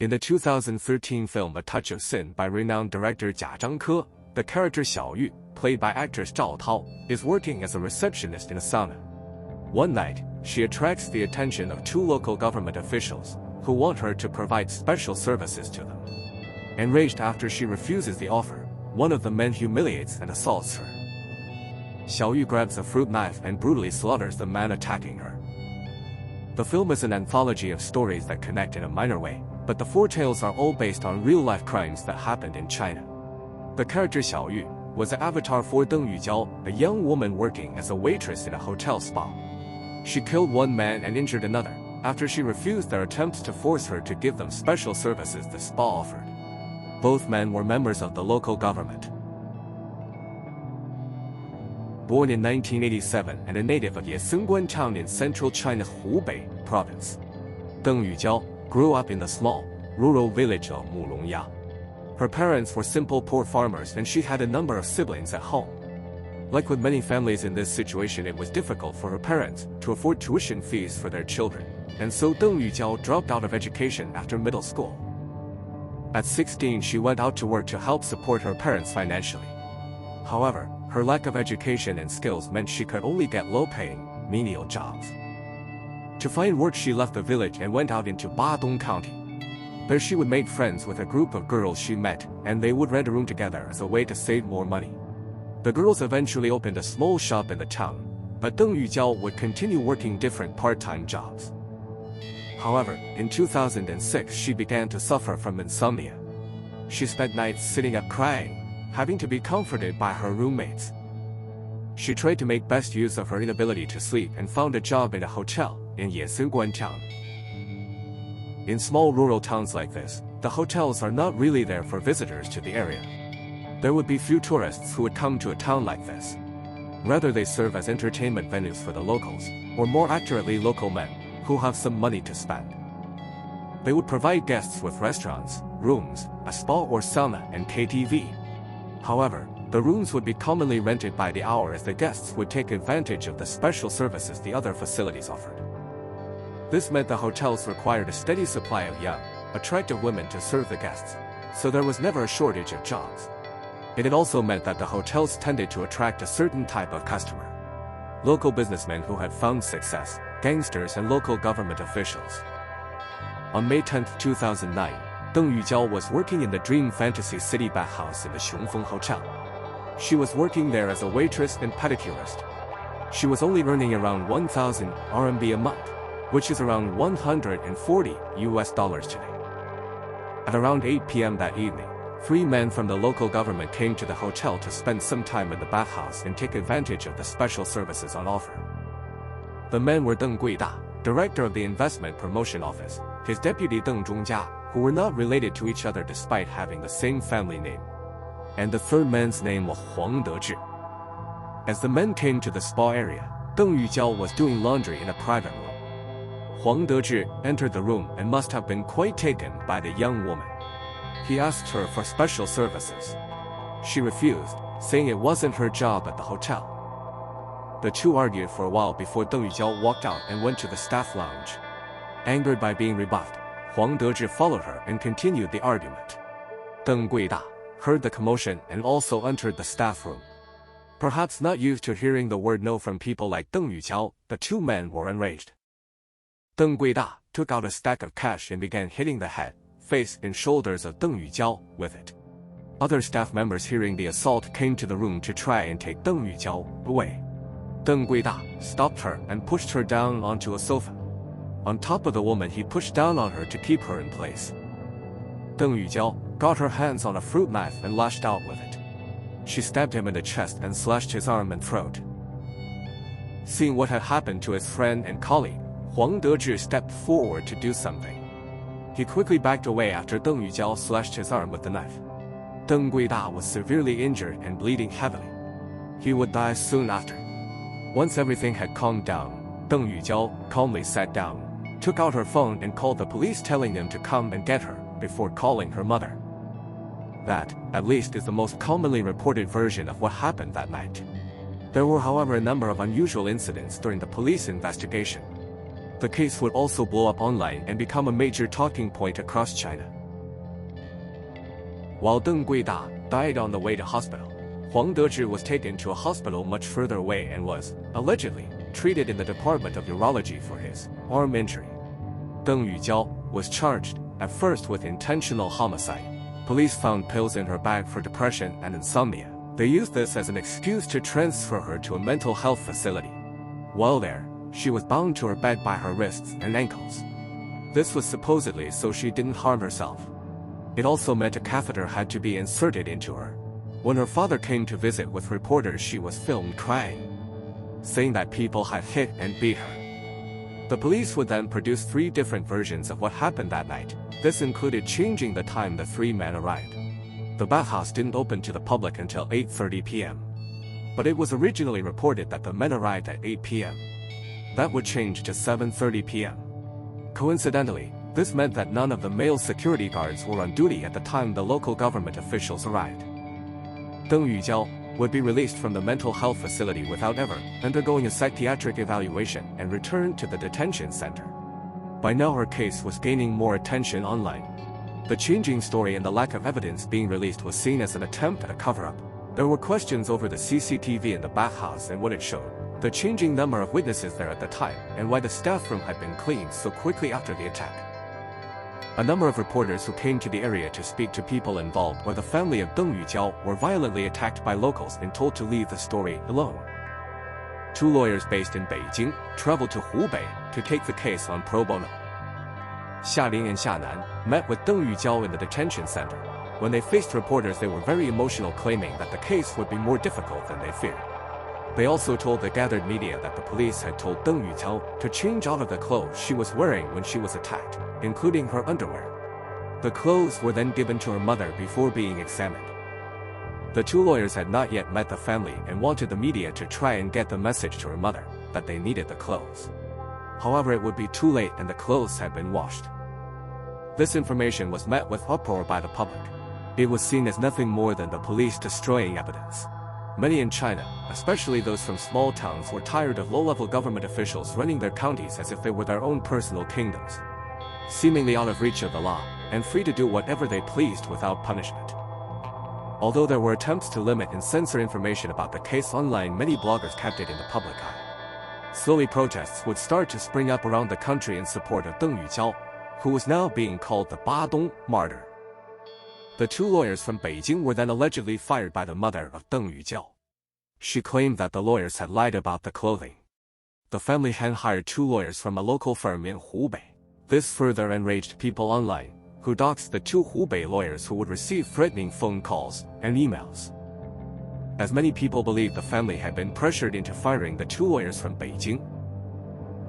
In the 2013 film A Touch of Sin by renowned director Jia Zhangke, the character Xiaoyu, played by actress Zhao Tao, is working as a receptionist in a sauna. One night, she attracts the attention of two local government officials, who want her to provide special services to them. Enraged after she refuses the offer, one of the men humiliates and assaults her. Xiaoyu grabs a fruit knife and brutally slaughters the man attacking her. The film is an anthology of stories that connect in a minor way, but the four tales are all based on real-life crimes that happened in China. The character Xiaoyu was an avatar for Deng Yu Jiao, a young woman working as a waitress in a hotel spa. She killed one man and injured another, after she refused their attempts to force her to give them special services the spa offered. Both men were members of the local government. Born in 1987 and a native of Yesengguan town in central China Hubei province, Deng Yu Jiao grew up in the small, rural village of Mulongya. Her parents were simple poor farmers and she had a number of siblings at home. Like with many families in this situation, it was difficult for her parents to afford tuition fees for their children, and so Deng Yu Jiao dropped out of education after middle school. At 16, she went out to work to help support her parents financially. However, her lack of education and skills meant she could only get low-paying, menial jobs. To find work, she left the village and went out into Badong County. There she would make friends with a group of girls she met, and they would rent a room together as a way to save more money. The girls eventually opened a small shop in the town, but Deng Yu Jiao would continue working different part-time jobs. However, in 2006 she began to suffer from insomnia. She spent nights sitting up crying, having to be comforted by her roommates. She tried to make best use of her inability to sleep and found a job in a hotel in Yesengguan town. In small rural towns like this, the hotels are not really there for visitors to the area. There would be few tourists who would come to a town like this. Rather, they serve as entertainment venues for the locals, or more accurately local men, who have some money to spend. They would provide guests with restaurants, rooms, a spa or sauna, and KTV. However, the rooms would be commonly rented by the hour as the guests would take advantage of the special services the other facilities offered. This meant the hotels required a steady supply of young, attractive women to serve the guests, so there was never a shortage of jobs. It had also meant that the hotels tended to attract a certain type of customer: local businessmen who had found success, gangsters, and local government officials. On May 10, 2009, Deng Yu Jiao was working in the Dream Fantasy City bathhouse in the Xiongfeng Hotel. She was working there as a waitress and pedicurist. She was only earning around 1,000 RMB a month, which is around $140 today. At around 8 p.m. that evening, 3 men from the local government came to the hotel to spend some time in the bathhouse and take advantage of the special services on offer. The men were Deng Guida, director of the investment promotion office, his deputy Deng Zhongjia, who were not related to each other despite having the same family name, and the third man's name was Huang Dezhi. As the men came to the spa area, Deng Yu Jiao was doing laundry in a private room. Huang Dezhi entered the room and must have been quite taken by the young woman. He asked her for special services. She refused, saying it wasn't her job at the hotel. The two argued for a while before Deng Yu Jiao walked out and went to the staff lounge. Angered by being rebuffed, Huang Dezhi followed her and continued the argument. Deng Guida heard the commotion and also entered the staff room. Perhaps not used to hearing the word no from people like Deng Yu Jiao, the two men were enraged. Deng Guida took out a stack of cash and began hitting the head, face, and shoulders of Deng Yu Jiao with it. Other staff members hearing the assault came to the room to try and take Deng Yu Jiao away. Deng Guida stopped her and pushed her down onto a sofa. On top of the woman, he pushed down on her to keep her in place. Deng Yu Jiao got her hands on a fruit knife and lashed out with it. She stabbed him in the chest and slashed his arm and throat. Seeing what had happened to his friend and colleague, Huang Dezhi stepped forward to do something. He quickly backed away after Deng Yu Jiao slashed his arm with the knife. Deng Guida was severely injured and bleeding heavily. He would die soon after. Once everything had calmed down, Deng Yu Jiao calmly sat down, took out her phone and called the police, telling them to come and get her before calling her mother. That, at least, is the most commonly reported version of what happened that night. There were, however, a number of unusual incidents during the police investigation. The case would also blow up online and become a major talking point across China. While Deng Guida died on the way to hospital, Huang Dezhi was taken to a hospital much further away and was, allegedly, treated in the Department of Urology for his arm injury. Deng Yu Jiao was charged, at first with intentional homicide. Police found pills in her bag for depression and insomnia. They used this as an excuse to transfer her to a mental health facility. While there, she was bound to her bed by her wrists and ankles. This was supposedly so she didn't harm herself. It also meant a catheter had to be inserted into her. When her father came to visit with reporters, she was filmed crying, saying that people had hit and beat her. The police would then produce 3 different versions of what happened that night. This included changing the time the 3 men arrived. The bathhouse didn't open to the public until 8:30 p.m. But it was originally reported that the men arrived at 8 p.m. That would change to 7:30 p.m. Coincidentally, this meant that none of the male security guards were on duty at the time the local government officials arrived. Deng Yu Jiao would be released from the mental health facility without ever undergoing a psychiatric evaluation and returned to the detention center. By now her case was gaining more attention online. The changing story and the lack of evidence being released was seen as an attempt at a cover-up. There were questions over the CCTV in the bathhouse and what it showed, the changing number of witnesses there at the time, and why the staff room had been cleaned so quickly after the attack. A number of reporters who came to the area to speak to people involved where the family of Deng Yu Jiao were violently attacked by locals and told to leave the story alone. 2 lawyers based in Beijing traveled to Hubei to take the case on pro bono. Xia Ling and Xia Nan met with Deng Yu Jiao in the detention center. When they faced reporters, they were very emotional, claiming that the case would be more difficult than they feared. They also told the gathered media that the police had told Deng Yu Jiao to change out of the clothes she was wearing when she was attacked, including her underwear. The clothes were then given to her mother before being examined. The 2 lawyers had not yet met the family and wanted the media to try and get the message to her mother that they needed the clothes. However, it would be too late and the clothes had been washed. This information was met with uproar by the public. It was seen as nothing more than the police destroying evidence. Many in China, especially those from small towns, were tired of low-level government officials running their counties as if they were their own personal kingdoms, seemingly out of reach of the law, and free to do whatever they pleased without punishment. Although there were attempts to limit and censor information about the case online, many bloggers kept it in the public eye. Slowly protests would start to spring up around the country in support of Deng Yu Jiao, who was now being called the Badong martyr. The 2 lawyers from Beijing were then allegedly fired by the mother of Deng Yu Jiao. She claimed that the lawyers had lied about the clothing. The family had hired 2 lawyers from a local firm in Hubei. This further enraged people online, who doxed the 2 Hubei lawyers who would receive threatening phone calls and emails. As many people believed the family had been pressured into firing the 2 lawyers from Beijing.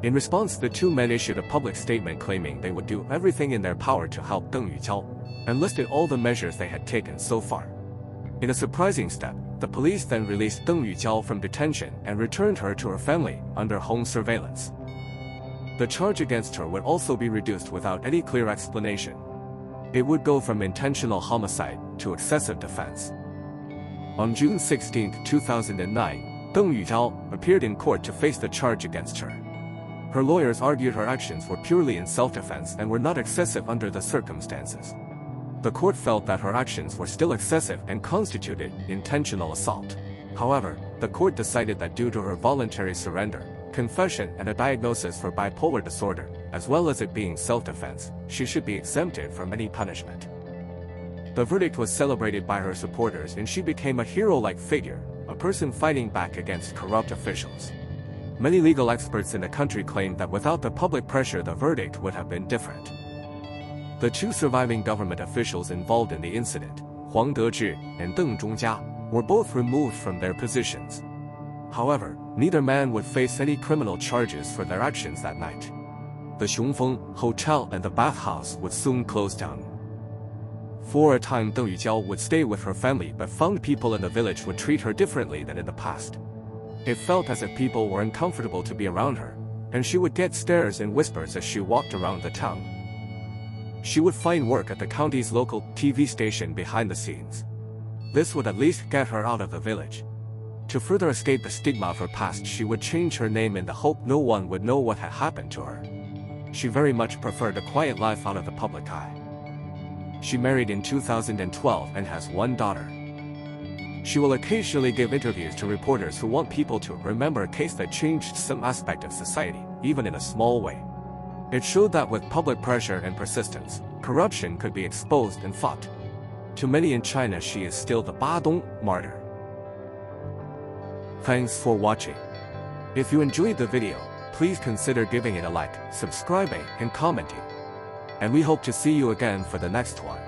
In response, the 2 men issued a public statement claiming they would do everything in their power to help Deng Yu Jiao, and listed all the measures they had taken so far. In a surprising step, the police then released Deng Yu Jiao from detention and returned her to her family under home surveillance. The charge against her would also be reduced without any clear explanation. It would go from intentional homicide to excessive defense. On June 16, 2009, Deng Yu Jiao appeared in court to face the charge against her. Her lawyers argued her actions were purely in self-defense and were not excessive under the circumstances. The court felt that her actions were still excessive and constituted intentional assault. However, the court decided that due to her voluntary surrender, confession, and a diagnosis for bipolar disorder, as well as it being self-defense, she should be exempted from any punishment. The verdict was celebrated by her supporters and she became a hero-like figure, a person fighting back against corrupt officials. Many legal experts in the country claimed that without the public pressure, the verdict would have been different. The 2 surviving government officials involved in the incident, Huang Dezhi and Deng Zhongjia, were both removed from their positions. However, neither man would face any criminal charges for their actions that night. The Xiongfeng Hotel and the bathhouse would soon close down. For a time, Deng Yu Jiao would stay with her family, but found people in the village would treat her differently than in the past. It felt as if people were uncomfortable to be around her, and she would get stares and whispers as she walked around the town. She would find work at the county's local TV station behind the scenes. This would at least get her out of the village. To further escape the stigma of her past, she would change her name in the hope no one would know what had happened to her. She very much preferred a quiet life out of the public eye. She married in 2012 and has one daughter. She will occasionally give interviews to reporters who want people to remember a case that changed some aspect of society, even in a small way. It showed that with public pressure and persistence, corruption could be exposed and fought. To many in China, she is still the Badong martyr. Thanks for watching. If you enjoyed the video, please consider giving it a like, subscribing, and commenting. And we hope to see you again for the next one.